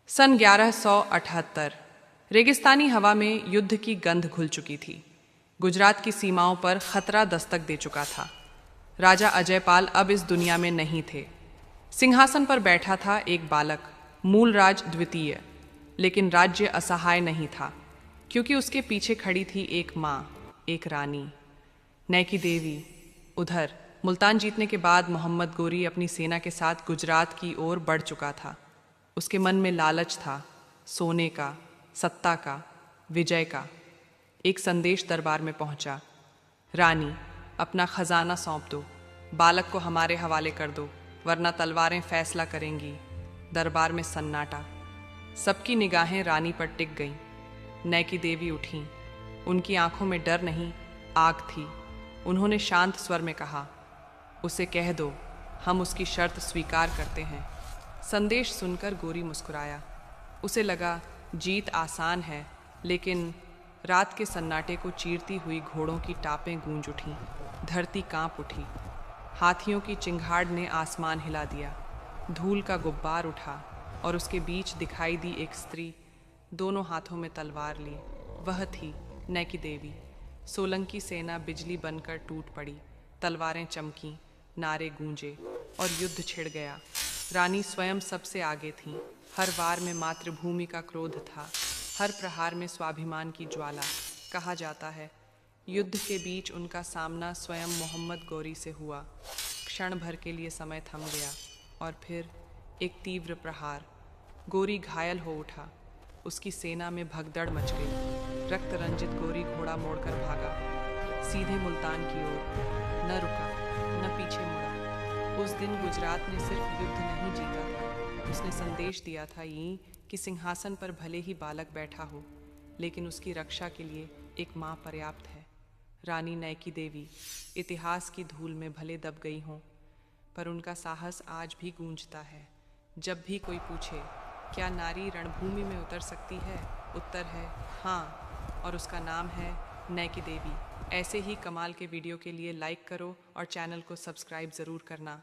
सन 1178 रेगिस्तानी हवा में युद्ध की गंध घुल चुकी थी। गुजरात की सीमाओं पर खतरा दस्तक दे चुका था। राजा अजयपाल अब इस दुनिया में नहीं थे। सिंहासन पर बैठा था एक बालक, मूलराज द्वितीय। लेकिन राज्य असहाय नहीं था, क्योंकि उसके पीछे खड़ी थी एक माँ, एक रानी, नैकी देवी। उधर मुल्तान जीतने के बाद मोहम्मद गोरी अपनी सेना के साथ गुजरात की ओर बढ़ चुका था। उसके मन में लालच था, सोने का, सत्ता का, विजय का। एक संदेश दरबार में पहुंचा, रानी, अपना खजाना सौंप दो, बालक को हमारे हवाले कर दो, वरना तलवारें फैसला करेंगी। दरबार में सन्नाटा। सबकी निगाहें रानी पर टिक गईं। नैकी देवी उठीं। उनकी आंखों में डर नहीं, आग थी। उन्होंने शांत स्वर में कहा, उसे कह दो, हम उसकी शर्त स्वीकार करते हैं। संदेश सुनकर गोरी मुस्कुराया। उसे लगा जीत आसान है, लेकिन रात के सन्नाटे को चीरती हुई घोड़ों की टापें गूंज उठीं। धरती कांप उठी। हाथियों की चिंगाड़ ने आसमान हिला दिया। धूल का गुब्बार उठा और उसके बीच दिखाई दी एक स्त्री, दोनों हाथों में तलवार ली। वह थी नैकी देवी। सोलंकी सेना बिजली बनकर टूट पड़ी। तलवारें चमकीं, नारे गूंजे और युद्ध छिड़ गया। रानी स्वयं सबसे आगे थीं। हर वार में मातृभूमि का क्रोध था, हर प्रहार में स्वाभिमान की ज्वाला। कहा जाता है, युद्ध के बीच उनका सामना स्वयं मोहम्मद गोरी से हुआ। क्षण भर के लिए समय थम गया और फिर एक तीव्र प्रहार। गोरी घायल हो उठा। उसकी सेना में भगदड़ मच गई। रक्त रंजित गोरी घोड़ा मोड़कर भागा, सीधे मुल्तान की ओर। न रुका, न पीछे मुड़ा। उस दिन गुजरात ने सिर्फ युद्ध नहीं जीता था, उसने संदेश दिया था कि सिंहासन पर भले ही बालक बैठा हो, लेकिन उसकी रक्षा के लिए एक माँ पर्याप्त है। रानी नैकी देवी इतिहास की धूल में भले दब गई हों, पर उनका साहस आज भी गूंजता है। जब भी कोई पूछे, क्या नारी रणभूमि में उतर सकती है, उत्तर है हाँ, और उसका नाम है नैकी देवी। ऐसे ही कमाल के वीडियो के लिए लाइक करो और चैनल को सब्सक्राइब ज़रूर करना।